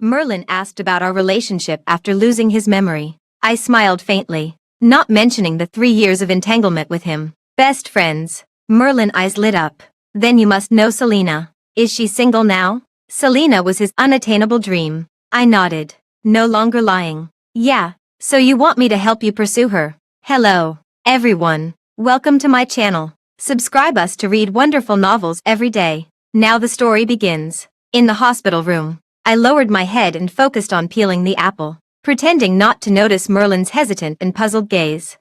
Merlin asked about our relationship after losing his memory. I smiled faintly, not mentioning the 3 years of entanglement with him. Best friends. Merlin's eyes lit up. Then you must know Selena. Is she single now? Selena was his unattainable dream. I nodded, no longer lying. Yeah, so you want me to help you pursue her? Hello, everyone. Welcome to my channel. Subscribe us to read wonderful novels every day. Now the story begins. In the hospital room, I lowered my head and focused on peeling the apple, pretending not to notice Merlin's hesitant and puzzled gaze.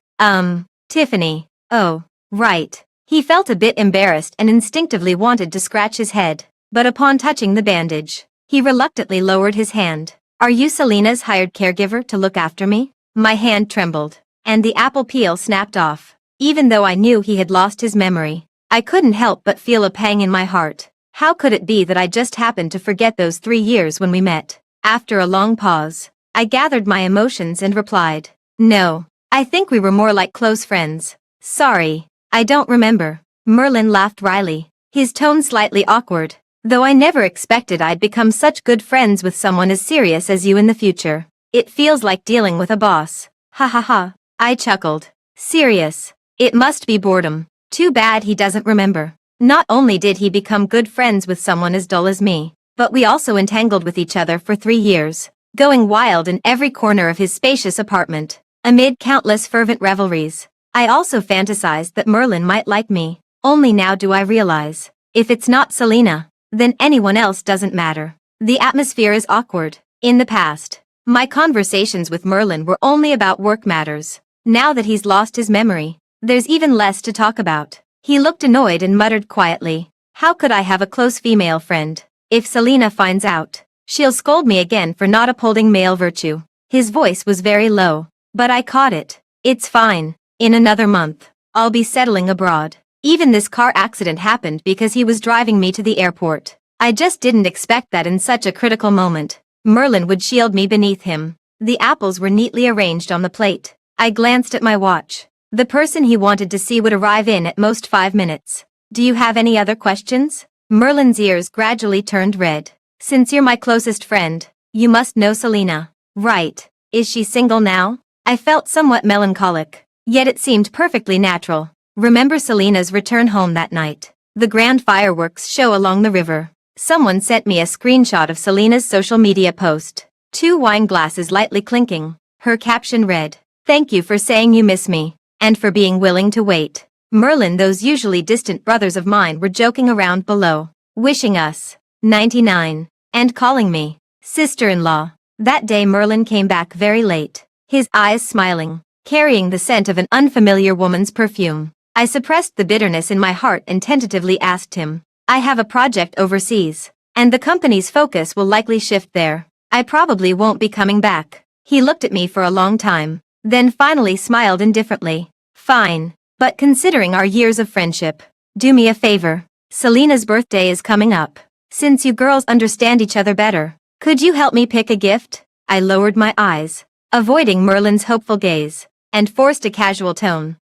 Tiffany. Oh, right. He felt a bit embarrassed and instinctively wanted to scratch his head, but upon touching the bandage, he reluctantly lowered his hand. Are you Selena's hired caregiver to look after me? My hand trembled, and the apple peel snapped off. Even though I knew he had lost his memory, I couldn't help but feel a pang in my heart. How could it be that I just happened to forget those 3 years when we met? After a long pause, I gathered my emotions and replied, no, I think we were more like close friends. Sorry, I don't remember. Merlin laughed wryly, his tone slightly awkward, though I never expected I'd become such good friends with someone as serious as you in the future. It feels like dealing with a boss. Ha ha ha. I chuckled. Serious. It must be boredom. Too bad he doesn't remember. Not only did he become good friends with someone as dull as me, but we also entangled with each other for 3 years, going wild in every corner of his spacious apartment, amid countless fervent revelries. I also fantasized that Merlin might like me. Only now do I realize, if it's not Selena, then anyone else doesn't matter. The atmosphere is awkward. In the past, my conversations with Merlin were only about work matters. Now that he's lost his memory, there's even less to talk about. He looked annoyed and muttered quietly, how could I have a close female friend? If Selena finds out, she'll scold me again for not upholding male virtue. His voice was very low, but I caught it. It's fine. In another month, I'll be settling abroad. Even this car accident happened because he was driving me to the airport. I just didn't expect that in such a critical moment, Merlin would shield me beneath him. The apples were neatly arranged on the plate. I glanced at my watch. The person he wanted to see would arrive in at most 5 minutes. Do you have any other questions? Merlin's ears gradually turned red. Since you're my closest friend, you must know Selena. Right. Is she single now? I felt somewhat melancholic, yet it seemed perfectly natural. Remember Selena's return home that night. The grand fireworks show along the river. Someone sent me a screenshot of Selena's social media post. 2 wine glasses lightly clinking. Her caption read, thank you for saying you miss me, and for being willing to wait. Merlin, those usually distant brothers of mine were joking around below, wishing us 99, and calling me sister-in-law. That day Merlin came back very late, his eyes smiling, carrying the scent of an unfamiliar woman's perfume. I suppressed the bitterness in my heart and tentatively asked him, I have a project overseas, and the company's focus will likely shift there. I probably won't be coming back. He looked at me for a long time, then finally smiled indifferently. Fine, but considering our years of friendship, do me a favor. Selena's birthday is coming up. Since you girls understand each other better, could you help me pick a gift? I lowered my eyes, avoiding Merlin's hopeful gaze, and forced a casual tone.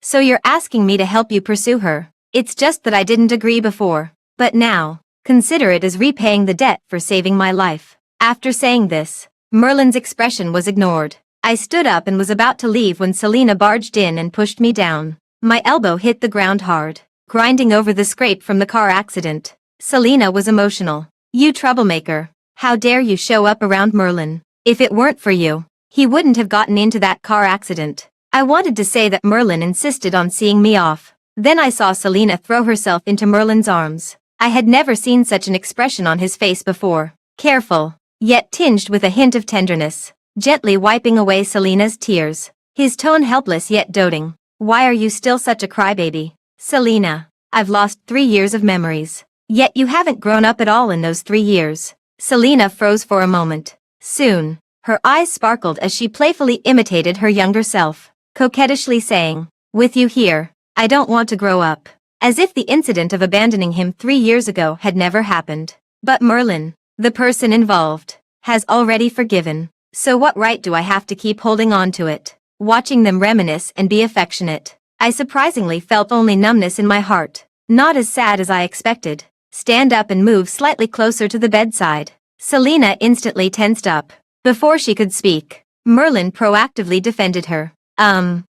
So you're asking me to help you pursue her. It's just that I didn't agree before. But now, consider it as repaying the debt for saving my life. After saying this, Merlin's expression was ignored. I stood up and was about to leave when Selena barged in and pushed me down. My elbow hit the ground hard, grinding over the scrape from the car accident. Selena was emotional. You troublemaker. How dare you show up around Merlin? If it weren't for you, he wouldn't have gotten into that car accident. I wanted to say that Merlin insisted on seeing me off. Then I saw Selena throw herself into Merlin's arms. I had never seen such an expression on his face before. Careful, yet tinged with a hint of tenderness, gently wiping away Selena's tears. His tone helpless yet doting. Why are you still such a crybaby? Selena, I've lost 3 years of memories. Yet you haven't grown up at all in those 3 years. Selena froze for a moment. Soon, her eyes sparkled as she playfully imitated her younger self, coquettishly saying, with you here, I don't want to grow up. As if the incident of abandoning him 3 years ago had never happened. But Merlin, the person involved, has already forgiven. So what right do I have to keep holding on to it? Watching them reminisce and be affectionate, I surprisingly felt only numbness in my heart. Not as sad as I expected. Stand up and move slightly closer to the bedside. Selena instantly tensed up. Before she could speak, Merlin proactively defended her.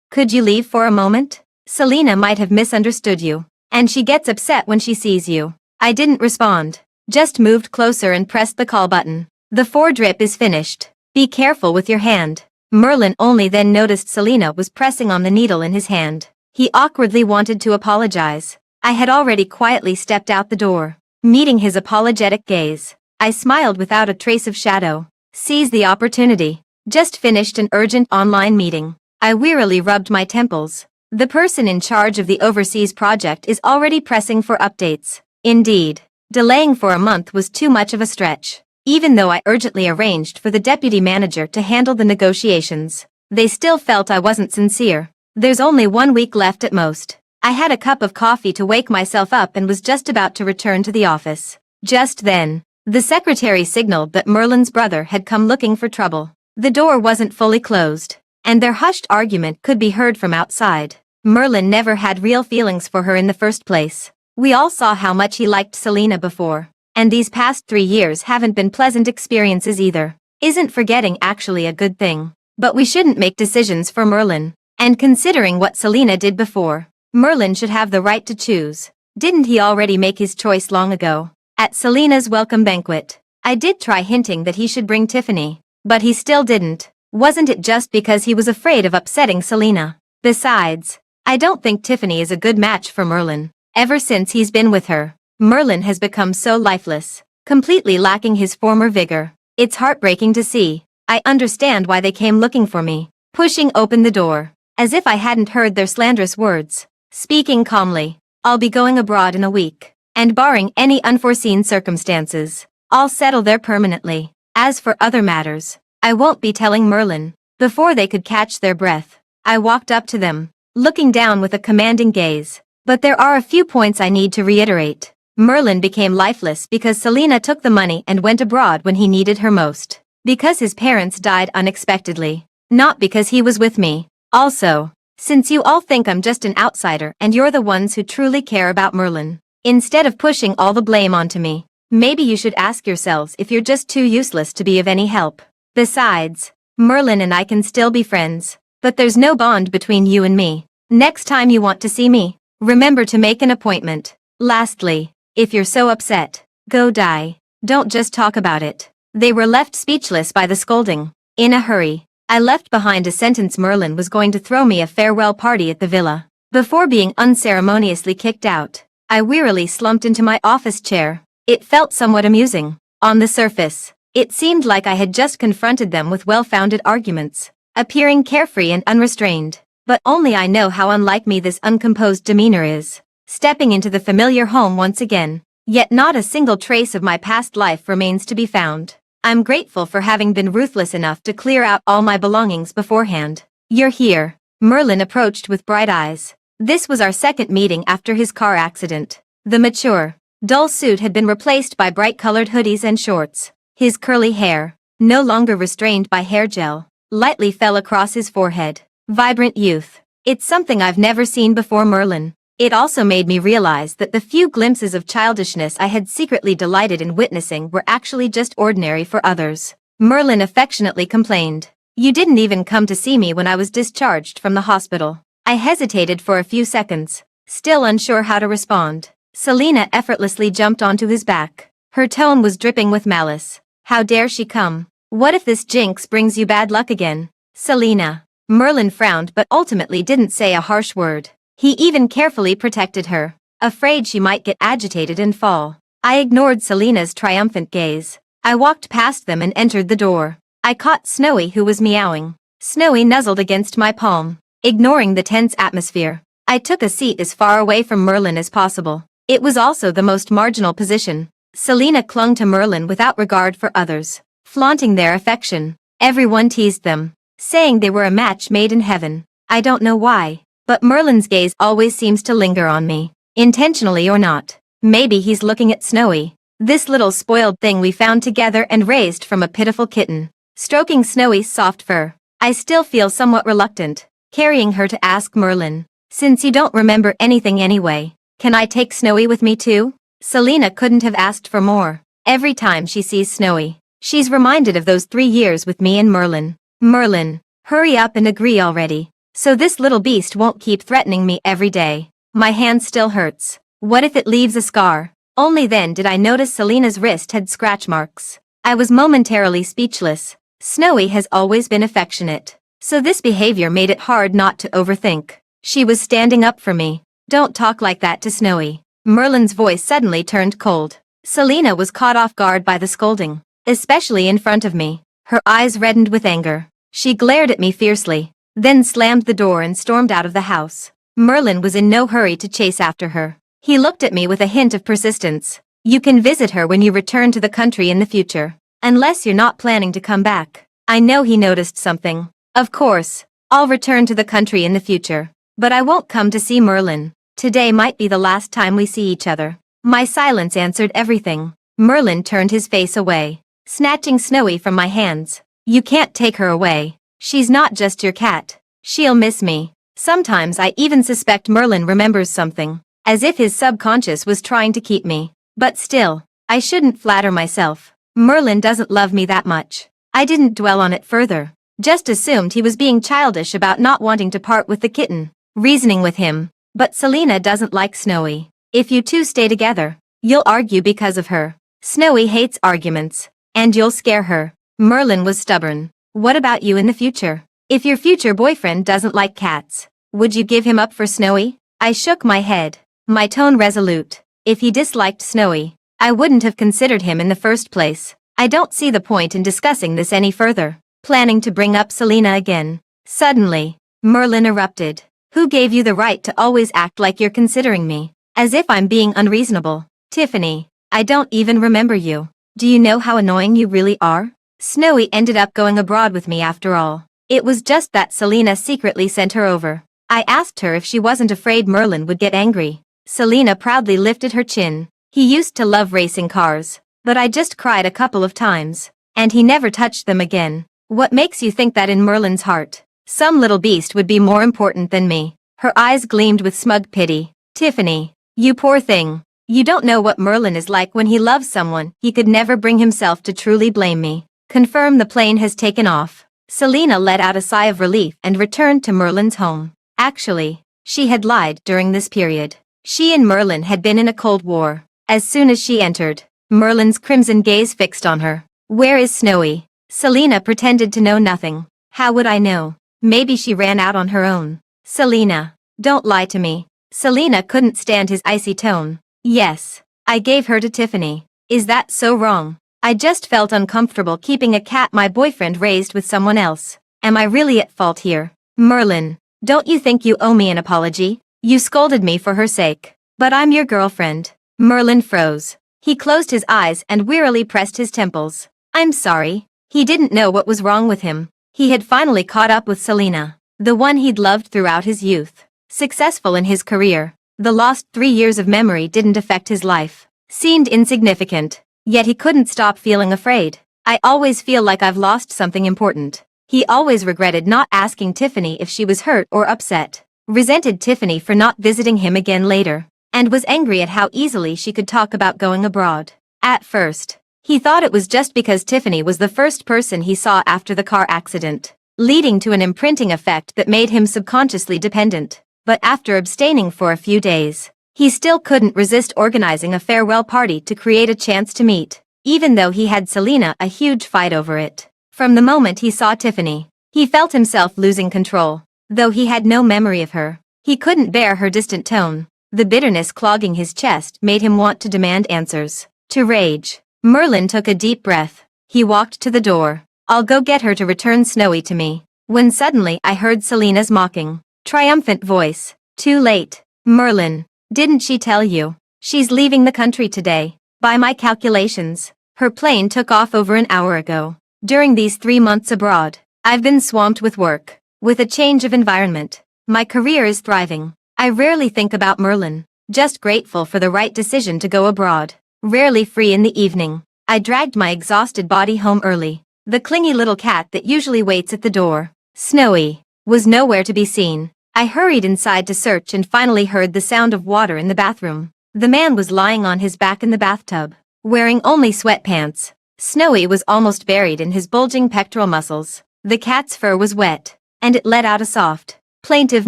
Could you leave for a moment? Selena might have misunderstood you, and she gets upset when she sees you. I didn't respond, just moved closer and pressed the call button. The 4 drip is finished. Be careful with your hand. Merlin only then noticed Selena was pressing on the needle in his hand. He awkwardly wanted to apologize. I had already quietly stepped out the door. Meeting his apologetic gaze, I smiled without a trace of shadow. Seize the opportunity. Just finished an urgent online meeting. I wearily rubbed my temples. The person in charge of the overseas project is already pressing for updates. Indeed, delaying for a month was too much of a stretch. Even though I urgently arranged for the deputy manager to handle the negotiations, they still felt I wasn't sincere. There's only 1 week left at most. I had a cup of coffee to wake myself up and was just about to return to the office. Just then, the secretary signaled that Merlin's brother had come looking for trouble. The door wasn't fully closed, and their hushed argument could be heard from outside. Merlin never had real feelings for her in the first place. We all saw how much he liked Selena before, and these past 3 years haven't been pleasant experiences either. Isn't forgetting actually a good thing? But we shouldn't make decisions for Merlin. And considering what Selena did before, Merlin should have the right to choose. Didn't he already make his choice long ago? At Selena's welcome banquet, I did try hinting that he should bring Tiffany, but he still didn't. Wasn't it just because he was afraid of upsetting Selena? Besides, I don't think Tiffany is a good match for Merlin. Ever since he's been with her, Merlin has become so lifeless, completely lacking his former vigor. It's heartbreaking to see. I understand why they came looking for me. Pushing open the door, as if I hadn't heard their slanderous words. Speaking calmly, I'll be going abroad in a week, and barring any unforeseen circumstances, I'll settle there permanently. As for other matters, I won't be telling Merlin. Before they could catch their breath, I walked up to them, looking down with a commanding gaze. But there are a few points I need to reiterate. Merlin became lifeless because Selena took the money and went abroad when he needed her most. Because his parents died unexpectedly. Not because he was with me. Also, since you all think I'm just an outsider and you're the ones who truly care about Merlin, instead of pushing all the blame onto me, maybe you should ask yourselves if you're just too useless to be of any help. Besides, Merlin and I can still be friends, but there's no bond between you and me. Next time you want to see me, remember to make an appointment. Lastly, if you're so upset, go die. Don't just talk about it. They were left speechless by the scolding. In a hurry, I left behind a sentence. Merlin was going to throw me a farewell party at the villa. Before being unceremoniously kicked out, I wearily slumped into my office chair. It felt somewhat amusing. On the surface, it seemed like I had just confronted them with well-founded arguments, appearing carefree and unrestrained. But only I know how unlike me this uncomposed demeanor is. Stepping into the familiar home once again, yet not a single trace of my past life remains to be found. I'm grateful for having been ruthless enough to clear out all my belongings beforehand. You're here. Merlin approached with bright eyes. This was our second meeting after his car accident. The mature, dull suit had been replaced by bright-colored hoodies and shorts. His curly hair, no longer restrained by hair gel, lightly fell across his forehead. Vibrant youth. It's something I've never seen before Merlin. It also made me realize that the few glimpses of childishness I had secretly delighted in witnessing were actually just ordinary for others. Merlin affectionately complained. You didn't even come to see me when I was discharged from the hospital. I hesitated for a few seconds, still unsure how to respond. Selena effortlessly jumped onto his back. Her tone was dripping with malice. How dare she come? What if this jinx brings you bad luck again? Selena. Merlin frowned but ultimately didn't say a harsh word. He even carefully protected her, afraid she might get agitated and fall. I ignored Selena's triumphant gaze. I walked past them and entered the door. I caught Snowy, who was meowing. Snowy nuzzled against my palm, ignoring the tense atmosphere. I took a seat as far away from Merlin as possible. It was also the most marginal position. Selena clung to Merlin without regard for others, flaunting their affection. Everyone teased them, saying they were a match made in heaven. I don't know why, but Merlin's gaze always seems to linger on me, intentionally or not. Maybe he's looking at Snowy, this little spoiled thing we found together and raised from a pitiful kitten. Stroking Snowy's soft fur, I still feel somewhat reluctant, carrying her to ask Merlin, since you don't remember anything anyway, can I take Snowy with me too? Selena couldn't have asked for more. Every time she sees Snowy, she's reminded of those 3 years with me and Merlin. Merlin, hurry up and agree already, so this little beast won't keep threatening me every day. My hand still hurts. What if it leaves a scar? Only then did I notice Selena's wrist had scratch marks. I was momentarily speechless. Snowy has always been affectionate, so this behavior made it hard not to overthink. She was standing up for me. Don't talk like that to Snowy. Merlin's voice suddenly turned cold. Selena was caught off guard by the scolding, especially in front of me. Her eyes reddened with anger. She glared at me fiercely, then slammed the door and stormed out of the house. Merlin was in no hurry to chase after her. He looked at me with a hint of persistence. You can visit her when you return to the country in the future, unless you're not planning to come back. I know he noticed something. Of course, I'll return to the country in the future, but I won't come to see Merlin. Today might be the last time we see each other. My silence answered everything. Merlin turned his face away, snatching Snowy from my hands. You can't take her away. She's not just your cat. She'll miss me. Sometimes I even suspect Merlin remembers something, as if his subconscious was trying to keep me. But still, I shouldn't flatter myself. Merlin doesn't love me that much. I didn't dwell on it further. Just assumed he was being childish about not wanting to part with the kitten. Reasoning with him. But Selena doesn't like Snowy. If you two stay together, you'll argue because of her. Snowy hates arguments, and you'll scare her. Merlin was stubborn. What about you in the future? If your future boyfriend doesn't like cats, would you give him up for Snowy? I shook my head, my tone resolute. If he disliked Snowy, I wouldn't have considered him in the first place. I don't see the point in discussing this any further. Planning to bring up Selena again. Suddenly, Merlin erupted. Who gave you the right to always act like you're considering me? As if I'm being unreasonable. Tiffany, I don't even remember you. Do you know how annoying you really are? Snowy ended up going abroad with me after all. It was just that Selena secretly sent her over. I asked her if she wasn't afraid Merlin would get angry. Selena proudly lifted her chin. He used to love racing cars, but I just cried a couple of times, and he never touched them again. What makes you think that in Merlin's heart, some little beast would be more important than me? Her eyes gleamed with smug pity. Tiffany, you poor thing. You don't know what Merlin is like when he loves someone. He could never bring himself to truly blame me. Confirm the plane has taken off. Selena let out a sigh of relief and returned to Merlin's home. Actually, she had lied during this period. She and Merlin had been in a cold war. As soon as she entered, Merlin's crimson gaze fixed on her. Where is Snowy? Selena pretended to know nothing. How would I know? Maybe she ran out on her own. Selena, don't lie to me. Selena couldn't stand his icy tone. Yes, I gave her to Tiffany. Is that so wrong? I just felt uncomfortable keeping a cat my boyfriend raised with someone else. Am I really at fault here? Merlin, don't you think you owe me an apology? You scolded me for her sake. But I'm your girlfriend. Merlin froze. He closed his eyes and wearily pressed his temples. I'm sorry. He didn't know what was wrong with him. He had finally caught up with Selena, the one he'd loved throughout his youth. Successful in his career, the lost 3 years of memory didn't affect his life. Seemed insignificant, yet he couldn't stop feeling afraid. I always feel like I've lost something important. He always regretted not asking Tiffany if she was hurt or upset, resented Tiffany for not visiting him again later, and was angry at how easily she could talk about going abroad. At first, he thought it was just because Tiffany was the first person he saw after the car accident, leading to an imprinting effect that made him subconsciously dependent. But after abstaining for a few days, he still couldn't resist organizing a farewell party to create a chance to meet, even though he had Selena a huge fight over it. From the moment he saw Tiffany, he felt himself losing control. Though he had no memory of her, he couldn't bear her distant tone. The bitterness clogging his chest made him want to demand answers. To rage. Merlin took a deep breath. He walked to the door. I'll go get her to return Snowy to me. When suddenly I heard Selena's mocking, triumphant voice. Too late. Merlin, didn't she tell you? She's leaving the country today. By my calculations, her plane took off over an hour ago. During these 3 months abroad, I've been swamped with work. With a change of environment, my career is thriving. I rarely think about Merlin, just grateful for the right decision to go abroad. Rarely free in the evening, I dragged my exhausted body home early. The clingy little cat that usually waits at the door, Snowy, was nowhere to be seen. I hurried inside to search and finally heard the sound of water in the bathroom. The man was lying on his back in the bathtub, wearing only sweatpants. Snowy was almost buried in his bulging pectoral muscles. The cat's fur was wet, and it let out a soft, plaintive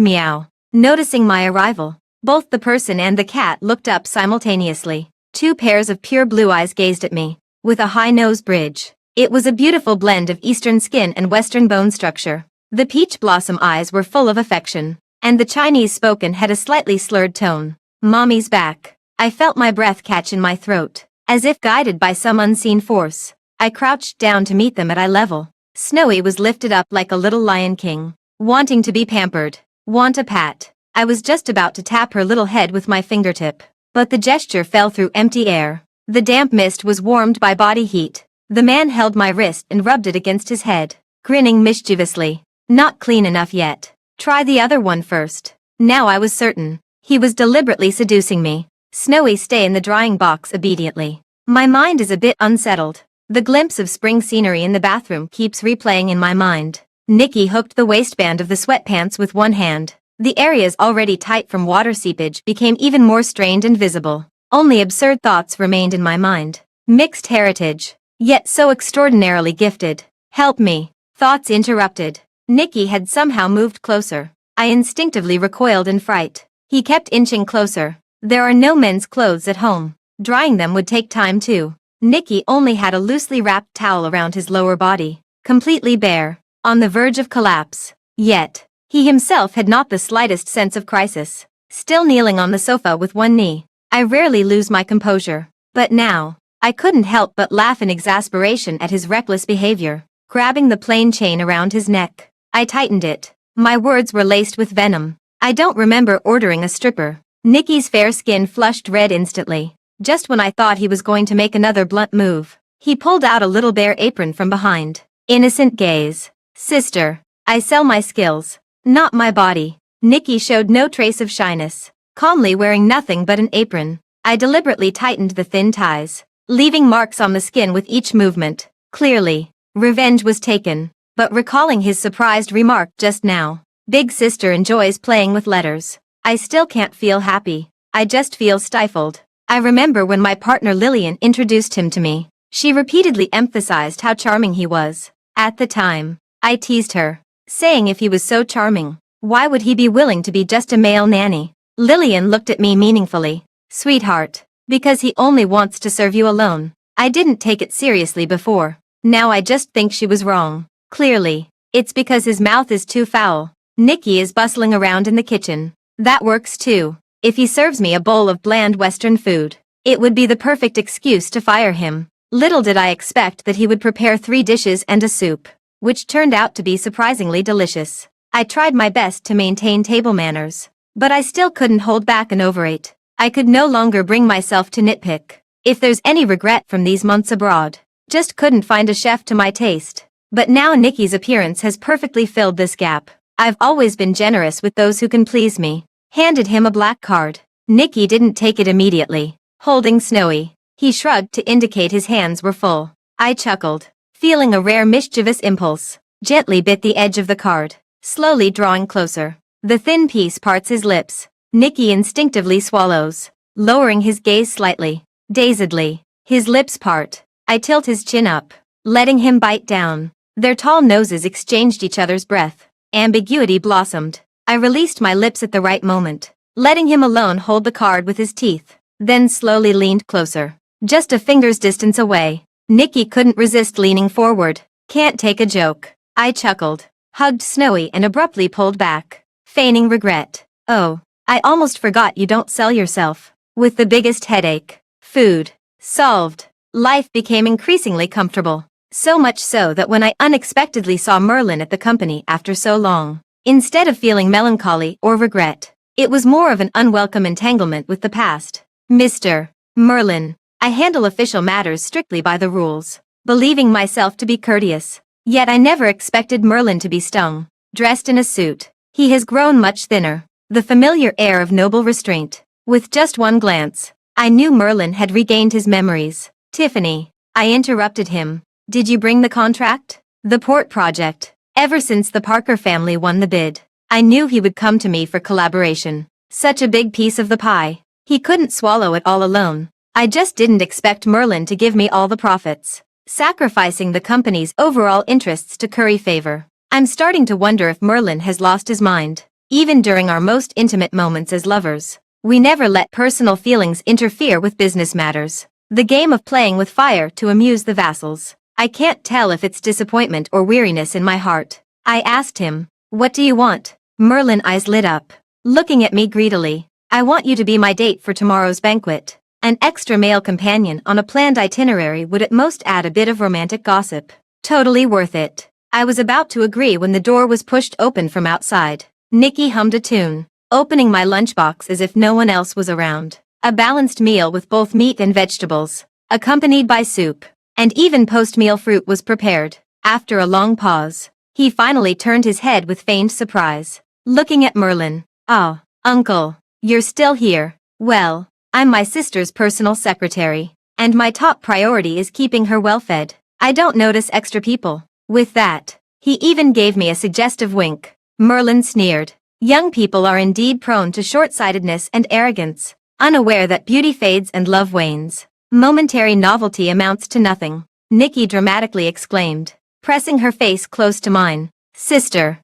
meow. Noticing my arrival, both the person and the cat looked up simultaneously. Two pairs of pure blue eyes gazed at me, with a high nose bridge. It was a beautiful blend of Eastern skin and Western bone structure. The peach blossom eyes were full of affection, and the Chinese spoken had a slightly slurred tone. Mommy's back. I felt my breath catch in my throat, as if guided by some unseen force. I crouched down to meet them at eye level. Snowy was lifted up like a little lion king, wanting to be pampered, want a pat. I was just about to tap her little head with my fingertip, but the gesture fell through empty air. The damp mist was warmed by body heat. The man held my wrist and rubbed it against his head, grinning mischievously. Not clean enough yet. Try the other one first. Now I was certain. He was deliberately seducing me. Snowy, stay in the drying box obediently. My mind is a bit unsettled. The glimpse of spring scenery in the bathroom keeps replaying in my mind. Nikki hooked the waistband of the sweatpants with one hand. The areas already tight from water seepage became even more strained and visible. Only absurd thoughts remained in my mind. Mixed heritage, yet so extraordinarily gifted. Help me. Thoughts interrupted. Nikki had somehow moved closer. I instinctively recoiled in fright. He kept inching closer. There are no men's clothes at home. Drying them would take time too. Nikki only had a loosely wrapped towel around his lower body, completely bare, on the verge of collapse. Yet, he himself had not the slightest sense of crisis. Still kneeling on the sofa with one knee. I rarely lose my composure. But now, I couldn't help but laugh in exasperation at his reckless behavior. Grabbing the plain chain around his neck, I tightened it. My words were laced with venom. I don't remember ordering a stripper. Nikki's fair skin flushed red instantly. Just when I thought he was going to make another blunt move, he pulled out a little bare apron from behind. Innocent gaze. Sister, I sell my skills, not my body. Nikki showed no trace of shyness, calmly wearing nothing but an apron. I deliberately tightened the thin ties, leaving marks on the skin with each movement. Clearly, revenge was taken. But recalling his surprised remark just now, big sister enjoys playing with letters. I still can't feel happy. I just feel stifled. I remember when my partner Lillian introduced him to me. She repeatedly emphasized how charming he was. At the time, I teased her, saying if he was so charming, why would he be willing to be just a male nanny? Lillian looked at me meaningfully. Sweetheart, because he only wants to serve you alone. I didn't take it seriously before. Now I just think she was wrong. Clearly, it's because his mouth is too foul. Nikki is bustling around in the kitchen. That works too. If he serves me a bowl of bland Western food, it would be the perfect excuse to fire him. Little did I expect that he would prepare 3 dishes and a soup, which turned out to be surprisingly delicious. I tried my best to maintain table manners, but I still couldn't hold back an overate. I could no longer bring myself to nitpick. If there's any regret from these months abroad, just couldn't find a chef to my taste. But now Nikki's appearance has perfectly filled this gap. I've always been generous with those who can please me. Handed him a black card. Nikki didn't take it immediately. Holding Snowy, he shrugged to indicate his hands were full. I chuckled, feeling a rare mischievous impulse. Gently bit the edge of the card, slowly drawing closer. The thin piece parts his lips. Nikki instinctively swallows, lowering his gaze slightly. Dazedly, his lips part. I tilt his chin up, letting him bite down. Their tall noses exchanged each other's breath. Ambiguity blossomed. I released my lips at the right moment, letting him alone hold the card with his teeth, then slowly leaned closer. Just a finger's distance away. Nikki couldn't resist leaning forward. Can't take a joke. I chuckled, hugged Snowy and abruptly pulled back, feigning regret. Oh, I almost forgot you don't sell yourself. With the biggest headache. Food. Solved. Life became increasingly comfortable. So much so that when I unexpectedly saw Merlin at the company after so long, instead of feeling melancholy or regret, it was more of an unwelcome entanglement with the past. Mr. Merlin, I handle official matters strictly by the rules, believing myself to be courteous. Yet I never expected Merlin to be stung. Dressed in a suit, he has grown much thinner, the familiar air of noble restraint. With just one glance, I knew Merlin had regained his memories. Tiffany, I interrupted him. Did you bring the contract? The port project. Ever since the Parker family won the bid, I knew he would come to me for collaboration. Such a big piece of the pie. He couldn't swallow it all alone. I just didn't expect Merlin to give me all the profits, sacrificing the company's overall interests to curry favor. I'm starting to wonder if Merlin has lost his mind. Even during our most intimate moments as lovers, we never let personal feelings interfere with business matters. The game of playing with fire to amuse the vassals. I can't tell if it's disappointment or weariness in my heart. I asked him, "What do you want?" Merlin's eyes lit up, looking at me greedily. "I want you to be my date for tomorrow's banquet." An extra male companion on a planned itinerary would at most add a bit of romantic gossip. Totally worth it. I was about to agree when the door was pushed open from outside. Nikki hummed a tune, opening my lunchbox as if no one else was around. A balanced meal with both meat and vegetables, accompanied by soup, and even post-meal fruit was prepared. After a long pause, he finally turned his head with feigned surprise, looking at Merlin. "Oh, Uncle, you're still here. Well, I'm my sister's personal secretary, and my top priority is keeping her well-fed. I don't notice extra people." With that, he even gave me a suggestive wink. Merlin sneered. Young people are indeed prone to short-sightedness and arrogance, unaware that beauty fades and love wanes. Momentary novelty amounts to nothing, Nikki dramatically exclaimed, pressing her face close to mine. Sister,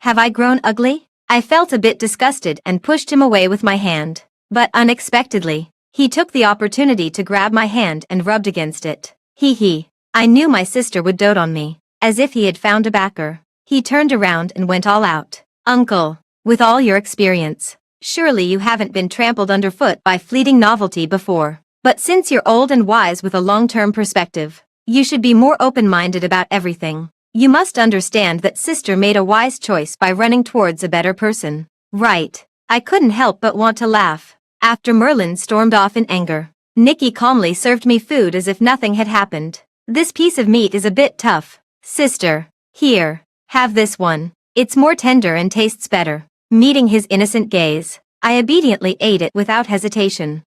have I grown ugly?" I felt a bit disgusted and pushed him away with my hand. But unexpectedly, he took the opportunity to grab my hand and rubbed against it. He. I knew my sister would dote on me, as if he had found a backer. He turned around and went all out. "Uncle, with all your experience, surely you haven't been trampled underfoot by fleeting novelty before. But since you're old and wise with a long-term perspective, you should be more open-minded about everything. You must understand that sister made a wise choice by running towards a better person." Right. I couldn't help but want to laugh. After Merlin stormed off in anger, Nikki calmly served me food as if nothing had happened. "This piece of meat is a bit tough. Sister, here, have this one. It's more tender and tastes better." Meeting his innocent gaze, I obediently ate it without hesitation.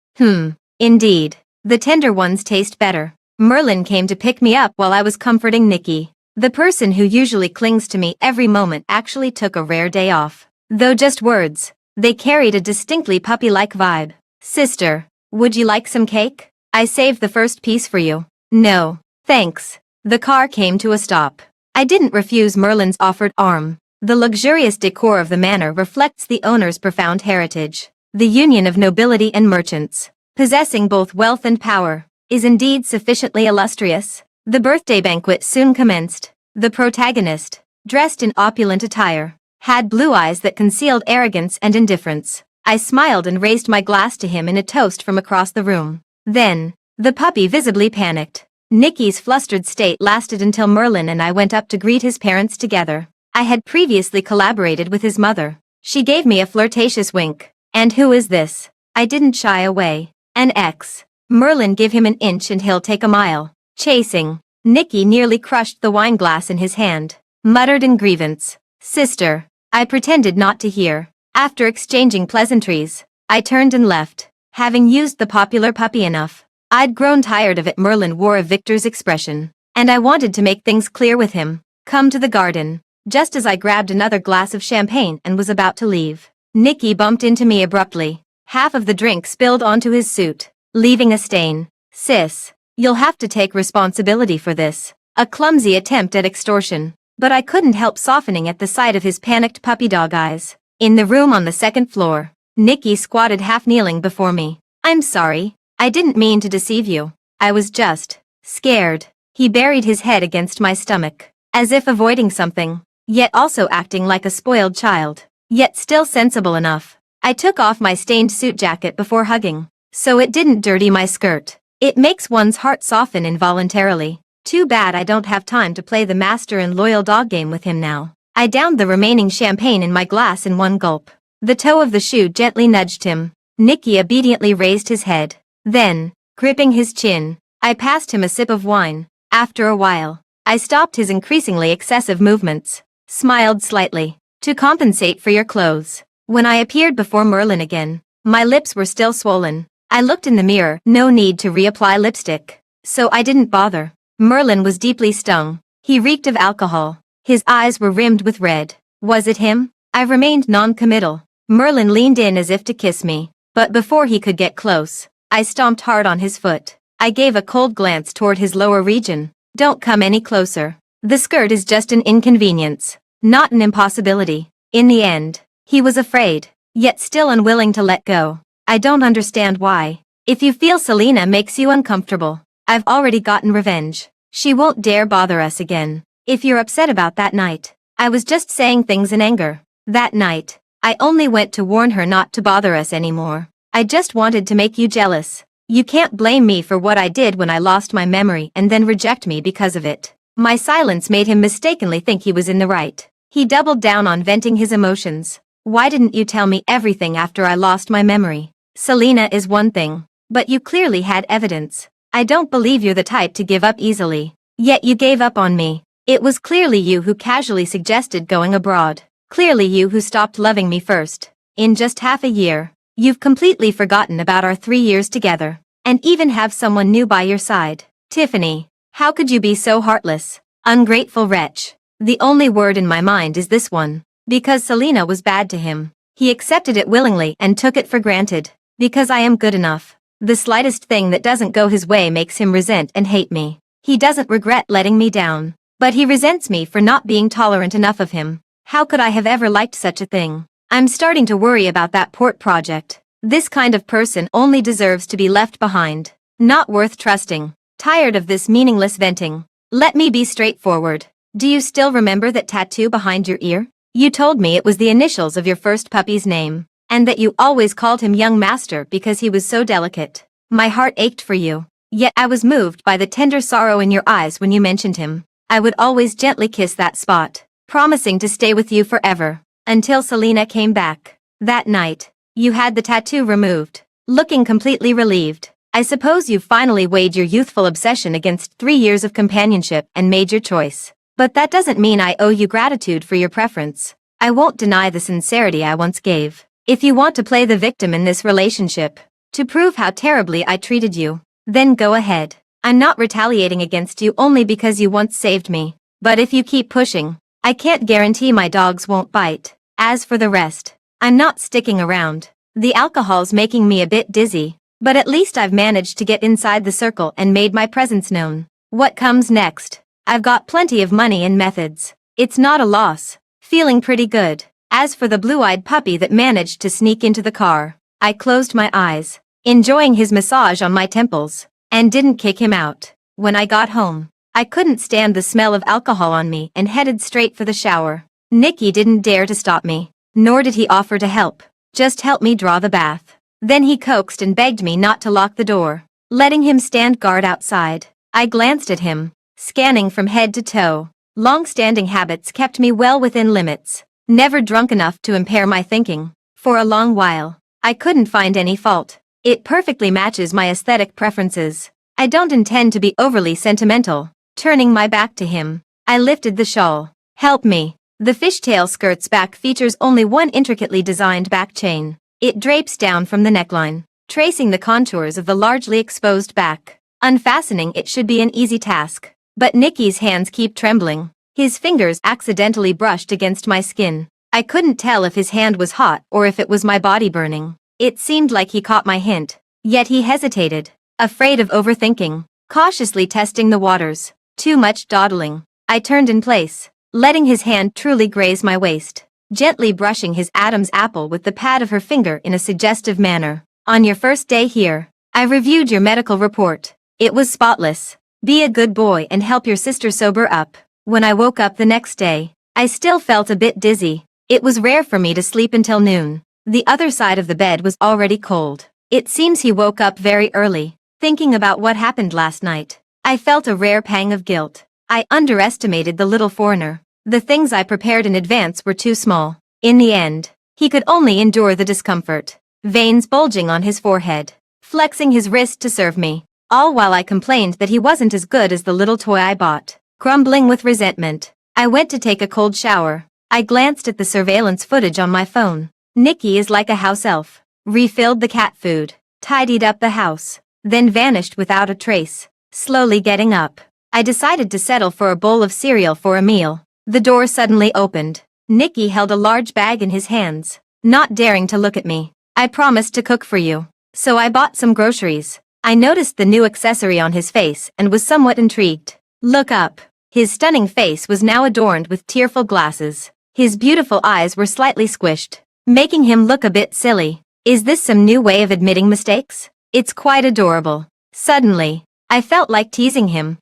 Indeed, the tender ones taste better. Merlin came to pick me up while I was comforting Nikki. The person who usually clings to me every moment actually took a rare day off. Though just words, they carried a distinctly puppy-like vibe. "Sister, would you like some cake? I saved the first piece for you." "No, thanks." The car came to a stop. I didn't refuse Merlin's offered arm. The luxurious decor of the manor reflects the owner's profound heritage. The union of nobility and merchants, possessing both wealth and power, is indeed sufficiently illustrious. The birthday banquet soon commenced. The protagonist, dressed in opulent attire, had blue eyes that concealed arrogance and indifference. I smiled and raised my glass to him in a toast from across the room. Then, the puppy visibly panicked. Nikki's flustered state lasted until Merlin and I went up to greet his parents together. I had previously collaborated with his mother. She gave me a flirtatious wink. "And who is this?" I didn't shy away. "An ex. Merlin, give him an inch and he'll take a mile." Chasing. Nikki nearly crushed the wine glass in his hand, muttered in grievance. "Sister." I pretended not to hear. After exchanging pleasantries, I turned and left, having used the popular puppy enough. I'd grown tired of it. Merlin wore a victor's expression, and I wanted to make things clear with him. "Come to the garden." Just as I grabbed another glass of champagne and was about to leave, Nikki bumped into me abruptly. Half of the drink spilled onto his suit, leaving a stain. "Sis, you'll have to take responsibility for this." A clumsy attempt at extortion, but I couldn't help softening at the sight of his panicked puppy dog eyes. In the room on the second floor, Nikki squatted half kneeling before me. "I'm sorry. I didn't mean to deceive you. I was just scared." He buried his head against my stomach, as if avoiding something, yet also acting like a spoiled child, yet still sensible enough. I took off my stained suit jacket before hugging, so it didn't dirty my skirt. It makes one's heart soften involuntarily. Too bad I don't have time to play the master and loyal dog game with him now. I downed the remaining champagne in my glass in one gulp. The toe of the shoe gently nudged him. Nikki obediently raised his head. Then, gripping his chin, I passed him a sip of wine. After a while, I stopped his increasingly excessive movements, smiled slightly. "To compensate for your clothes." When I appeared before Merlin again, my lips were still swollen. I looked in the mirror. No need to reapply lipstick, so I didn't bother. Merlin was deeply stung. He reeked of alcohol. His eyes were rimmed with red. Was it him? I remained non-committal. Merlin leaned in as if to kiss me, but before he could get close, I stomped hard on his foot. I gave a cold glance toward his lower region. Don't come any closer. The skirt is just an inconvenience, not an impossibility. In the end, he was afraid, yet still unwilling to let go. I don't understand why. If you feel Selena makes you uncomfortable, I've already gotten revenge. She won't dare bother us again. If you're upset about that night, I was just saying things in anger. That night, I only went to warn her not to bother us anymore. I just wanted to make you jealous. You can't blame me for what I did when I lost my memory and then reject me because of it. My silence made him mistakenly think he was in the right. He doubled down on venting his emotions. Why didn't you tell me everything after I lost my memory? Selena is one thing, but you clearly had evidence. I don't believe you're the type to give up easily. Yet you gave up on me. It was clearly you who casually suggested going abroad. Clearly you who stopped loving me first. In just half a year, you've completely forgotten about our 3 years together, and even have someone new by your side. Tiffany, how could you be so heartless? Ungrateful wretch. The only word in my mind is this one. Because Selena was bad to him. He accepted it willingly and took it for granted. Because I am good enough. The slightest thing that doesn't go his way makes him resent and hate me. He doesn't regret letting me down, but he resents me for not being tolerant enough of him. How could I have ever liked such a thing? I'm starting to worry about that port project. This kind of person only deserves to be left behind. Not worth trusting. Tired of this meaningless venting. Let me be straightforward. Do you still remember that tattoo behind your ear? You told me it was the initials of your first puppy's name, and that you always called him Young Master because he was so delicate. My heart ached for you. Yet I was moved by the tender sorrow in your eyes when you mentioned him. I would always gently kiss that spot, promising to stay with you forever, until Selena came back. That night, you had the tattoo removed, looking completely relieved. I suppose you finally weighed your youthful obsession against 3 years of companionship and made your choice. But that doesn't mean I owe you gratitude for your preference. I won't deny the sincerity I once gave. If you want to play the victim in this relationship, to prove how terribly I treated you, then go ahead. I'm not retaliating against you only because you once saved me. But if you keep pushing, I can't guarantee my dogs won't bite. As for the rest, I'm not sticking around. The alcohol's making me a bit dizzy, but at least I've managed to get inside the circle and made my presence known. What comes next? I've got plenty of money and methods. It's not a loss. Feeling pretty good. As for the blue-eyed puppy that managed to sneak into the car, I closed my eyes, enjoying his massage on my temples, and didn't kick him out. When I got home, I couldn't stand the smell of alcohol on me and headed straight for the shower. Nicky didn't dare to stop me, nor did he offer to help. Just help me draw the bath. Then he coaxed and begged me not to lock the door, letting him stand guard outside. I glanced at him, scanning from head to toe. Long-standing habits kept me well within limits. Never drunk enough to impair my thinking. For a long while, I couldn't find any fault. It perfectly matches my aesthetic preferences. I don't intend to be overly sentimental. Turning my back to him, I lifted the shawl. Help me. The fishtail skirt's back features only one intricately designed back chain. It drapes down from the neckline, tracing the contours of the largely exposed back. Unfastening it should be an easy task. But Nicky's hands keep trembling. His fingers accidentally brushed against my skin. I couldn't tell if his hand was hot or if it was my body burning. It seemed like he caught my hint. Yet he hesitated, afraid of overthinking, cautiously testing the waters. Too much dawdling. I turned in place, letting his hand truly graze my waist, gently brushing his Adam's apple with the pad of her finger in a suggestive manner. On your first day here, I reviewed your medical report. It was spotless. Be a good boy and help your sister sober up. When I woke up the next day, I still felt a bit dizzy. It was rare for me to sleep until noon. The other side of the bed was already cold. It seems he woke up very early, thinking about what happened last night. I felt a rare pang of guilt. I underestimated the little foreigner. The things I prepared in advance were too small. In the end, he could only endure the discomfort. Veins bulging on his forehead, flexing his wrist to serve me. All while I complained that he wasn't as good as the little toy I bought. Grumbling with resentment, I went to take a cold shower. I glanced at the surveillance footage on my phone. Nicky is like a house elf. Refilled the cat food, tidied up the house, then vanished without a trace. Slowly getting up, I decided to settle for a bowl of cereal for a meal. The door suddenly opened. Nicky held a large bag in his hands, not daring to look at me. I promised to cook for you. so I bought some groceries. I noticed the new accessory on his face and was somewhat intrigued. Look up. His stunning face was now adorned with tearful glasses. His beautiful eyes were slightly squished, making him look a bit silly. Is this some new way of admitting mistakes? It's quite adorable. Suddenly, I felt like teasing him.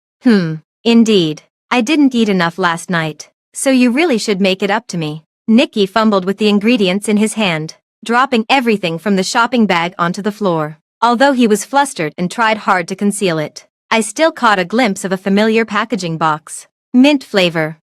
Indeed. I didn't eat enough last night, so you really should make it up to me. Nicky fumbled with the ingredients in his hand, dropping everything from the shopping bag onto the floor. Although he was flustered and tried hard to conceal it, I still caught a glimpse of a familiar packaging box. Mint flavor.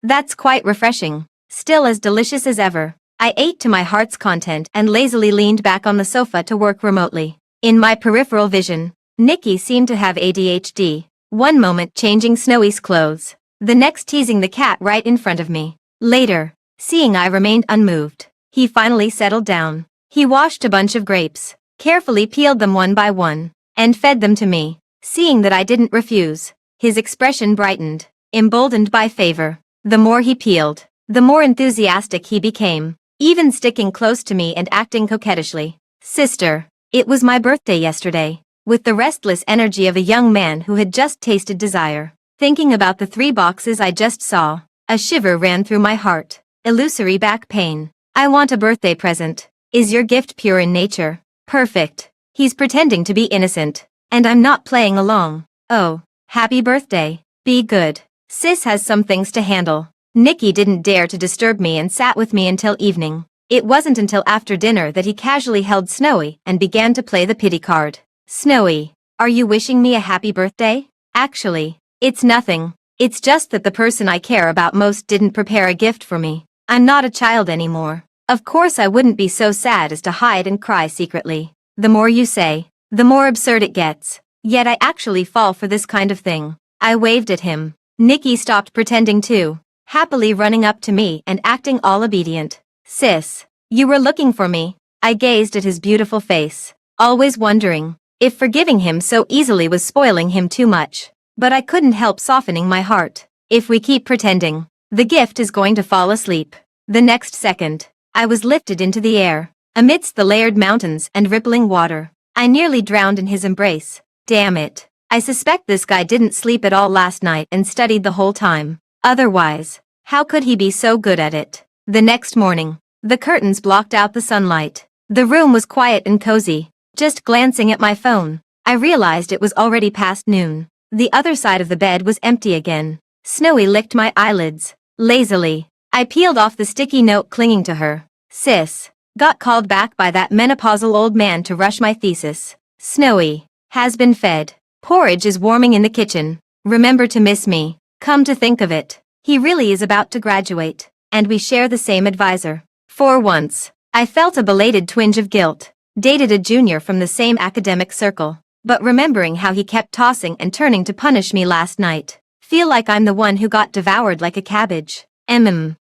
That's quite refreshing. Still as delicious as ever. I ate to my heart's content and lazily leaned back on the sofa to work remotely. In my peripheral vision, Nicky seemed to have ADHD. One moment changing Snowy's clothes, the next teasing the cat right in front of me. Later, seeing I remained unmoved, he finally settled down. He washed a bunch of grapes, carefully peeled them one by one, and fed them to me. Seeing that I didn't refuse, his expression brightened, emboldened by favor. The more he peeled, the more enthusiastic he became, even sticking close to me and acting coquettishly. Sister, it was my birthday yesterday. With the restless energy of a young man who had just tasted desire, thinking about the 3 boxes I just saw, a shiver ran through my heart. Illusory back pain. I want a birthday present. Is your gift pure in nature? Perfect. He's pretending to be innocent, and I'm not playing along. Oh, happy birthday. Be good. Sis has some things to handle. Nicky didn't dare to disturb me and sat with me until evening. It wasn't until after dinner that he casually held Snowy and began to play the pity card. Snowy, are you wishing me a happy birthday? Actually, it's nothing. It's just that the person I care about most didn't prepare a gift for me. I'm not a child anymore. Of course I wouldn't be so sad as to hide and cry secretly. The more you say, the more absurd it gets. Yet I actually fall for this kind of thing. I waved at him. Nicky stopped pretending too, happily running up to me and acting all obedient. Sis, you were looking for me. I gazed at his beautiful face, always wondering if forgiving him so easily was spoiling him too much. But I couldn't help softening my heart. If we keep pretending, the gift is going to fall asleep. The next second, I was lifted into the air, amidst the layered mountains and rippling water. I nearly drowned in his embrace. Damn it. I suspect this guy didn't sleep at all last night and studied the whole time. Otherwise, how could he be so good at it? The next morning, the curtains blocked out the sunlight. The room was quiet and cozy. Just glancing at my phone, I realized it was already past noon. The other side of the bed was empty again. Snowy licked my eyelids. Lazily, I peeled off the sticky note clinging to her. Sis, got called back by that menopausal old man to rush my thesis. Snowy, has been fed. Porridge is warming in the kitchen. Remember to miss me. Come to think of it, he really is about to graduate, and we share the same advisor. For once, I felt a belated twinge of guilt. Dated a junior from the same academic circle, but remembering how he kept tossing and turning to punish me last night, feel like I'm the one who got devoured like a cabbage.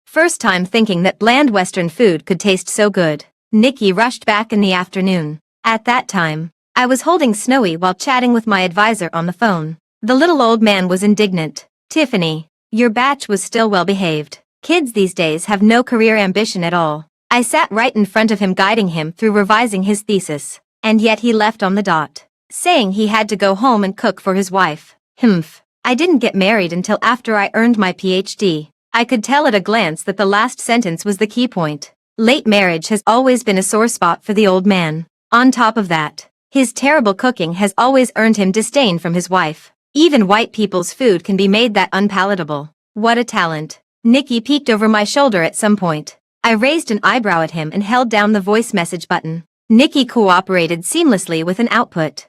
First time thinking that bland Western food could taste so good. Nicky rushed back in the afternoon. At that time, I was holding Snowy while chatting with my advisor on the phone. The little old man was indignant. Tiffany, your batch was still well behaved. Kids these days have no career ambition at all. I sat right in front of him guiding him through revising his thesis, and yet he left on the dot, saying he had to go home and cook for his wife. I didn't get married until after I earned my PhD. I could tell at a glance that the last sentence was the key point. Late marriage has always been a sore spot for the old man. On top of that, his terrible cooking has always earned him disdain from his wife. Even white people's food can be made that unpalatable. What a talent. Nicky peeked over my shoulder at some point. I raised an eyebrow at him and held down the voice message button. Nicky cooperated seamlessly with an output.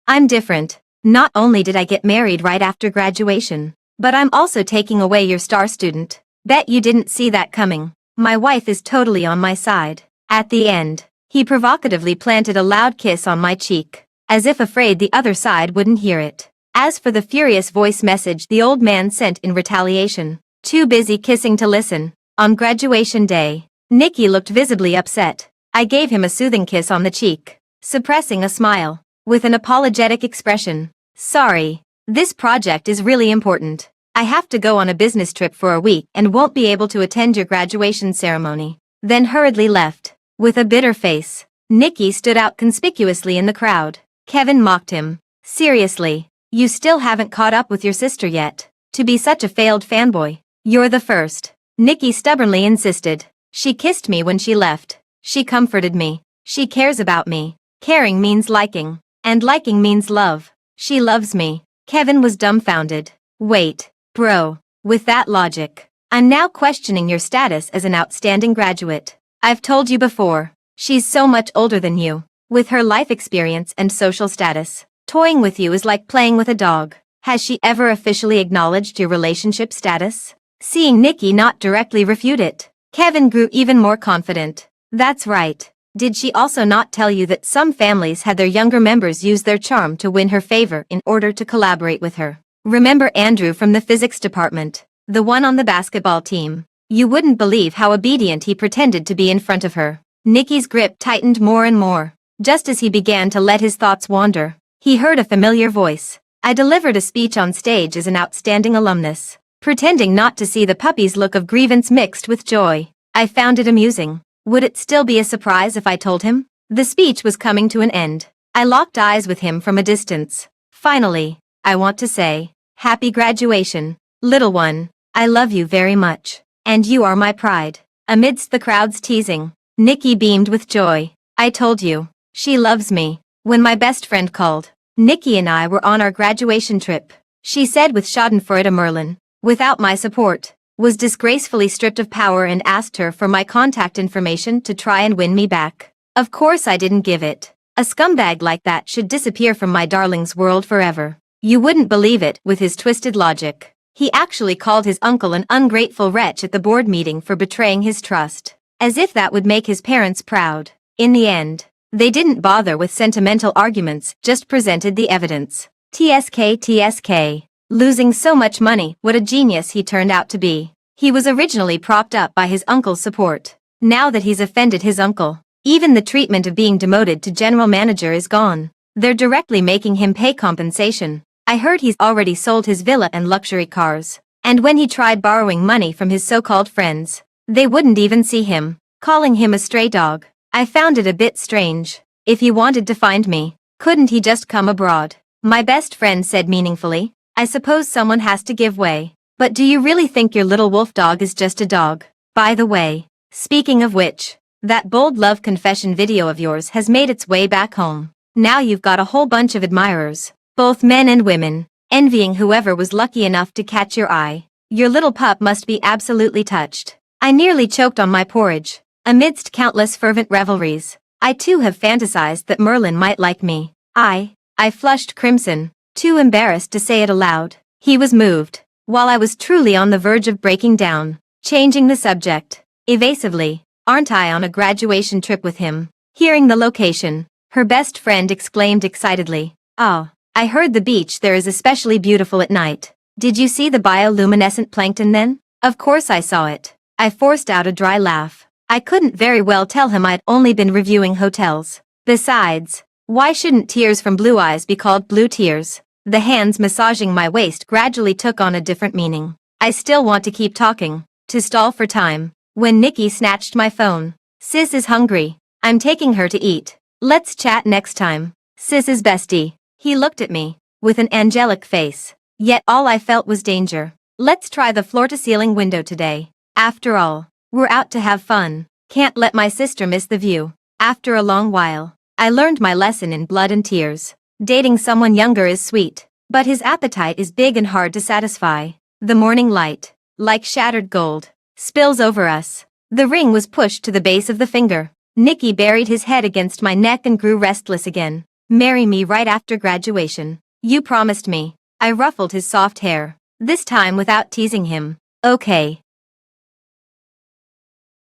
I'm different. Not only did I get married right after graduation, but I'm also taking away your star student. Bet you didn't see that coming. My wife is totally on my side. At the end, he provocatively planted a loud kiss on my cheek, as if afraid the other side wouldn't hear it. As for the furious voice message the old man sent in retaliation, too busy kissing to listen. On graduation day, Nicky looked visibly upset. I gave him a soothing kiss on the cheek, suppressing a smile, with an apologetic expression. Sorry, this project is really important. I have to go on a business trip for a week and won't be able to attend your graduation ceremony. Then hurriedly left. With a bitter face, Nikki stood out conspicuously in the crowd. Kevin mocked him. Seriously, you still haven't caught up with your sister yet. To be such a failed fanboy. You're the first. Nikki stubbornly insisted. She kissed me when she left. She comforted me. She cares about me. Caring means liking. And liking means love. She loves me. Kevin was dumbfounded. Wait, bro. With that logic, I'm now questioning your status as an outstanding graduate. I've told you before. She's so much older than you. With her life experience and social status, toying with you is like playing with a dog. Has she ever officially acknowledged your relationship status? Seeing Nikki not directly refute it, Kevin grew even more confident. That's right. Did she also not tell you that some families had their younger members use their charm to win her favor in order to collaborate with her? Remember Andrew from the physics department, the one on the basketball team? You wouldn't believe how obedient he pretended to be in front of her. Nikki's grip tightened more and more. Just as he began to let his thoughts wander, he heard a familiar voice. I delivered a speech on stage as an outstanding alumnus, pretending not to see the puppy's look of grievance mixed with joy. I found it amusing. Would it still be a surprise if I told him? The speech was coming to an end. I locked eyes with him from a distance. Finally, I want to say, happy graduation, little one. I love you very much. And you are my pride. Amidst the crowd's teasing, Nikki beamed with joy. I told you. She loves me. When my best friend called, Nikki and I were on our graduation trip. She said with schadenfreude Merlin, without my support, was disgracefully stripped of power and asked her for my contact information to try and win me back. Of course I didn't give it. A scumbag like that should disappear from my darling's world forever. You wouldn't believe it with his twisted logic. He actually called his uncle an ungrateful wretch at the board meeting for betraying his trust. As if that would make his parents proud. In the end, they didn't bother with sentimental arguments, just presented the evidence. TSK. Losing so much money, what a genius he turned out to be. He was originally propped up by his uncle's support. Now that he's offended his uncle, even the treatment of being demoted to general manager is gone. They're directly making him pay compensation. I heard he's already sold his villa and luxury cars. And when he tried borrowing money from his so-called friends, they wouldn't even see him, calling him a stray dog. I found it a bit strange. If he wanted to find me, couldn't he just come abroad? My best friend said meaningfully. I suppose someone has to give way. But do you really think your little wolf dog is just a dog? By the way, speaking of which, that bold love confession video of yours has made its way back home. Now you've got a whole bunch of admirers, both men and women, envying whoever was lucky enough to catch your eye. Your little pup must be absolutely touched. I nearly choked on my porridge. Amidst countless fervent revelries, I too have fantasized that Merlin might like me. I flushed crimson, too embarrassed to say it aloud. He was moved, while I was truly on the verge of breaking down, changing the subject. Evasively, aren't I on a graduation trip with him? Hearing the location, her best friend exclaimed excitedly. Oh, I heard the beach there is especially beautiful at night. Did you see the bioluminescent plankton then? Of course I saw it. I forced out a dry laugh. I couldn't very well tell him I'd only been reviewing hotels. Besides, why shouldn't tears from blue eyes be called blue tears? The hands massaging my waist gradually took on a different meaning. I still want to keep talking, to stall for time, when Nikki snatched my phone. Sis is hungry. I'm taking her to eat. Let's chat next time. Sis's bestie. He looked at me, with an angelic face. Yet all I felt was danger. Let's try the floor-to-ceiling window today. After all, we're out to have fun. Can't let my sister miss the view. After a long while, I learned my lesson in blood and tears. Dating someone younger is sweet, but his appetite is big and hard to satisfy. The morning light, like shattered gold, spills over us. The ring was pushed to the base of the finger. Nikki buried his head against my neck and grew restless again. Marry me right after graduation. You promised me. I ruffled his soft hair, this time without teasing him. Okay.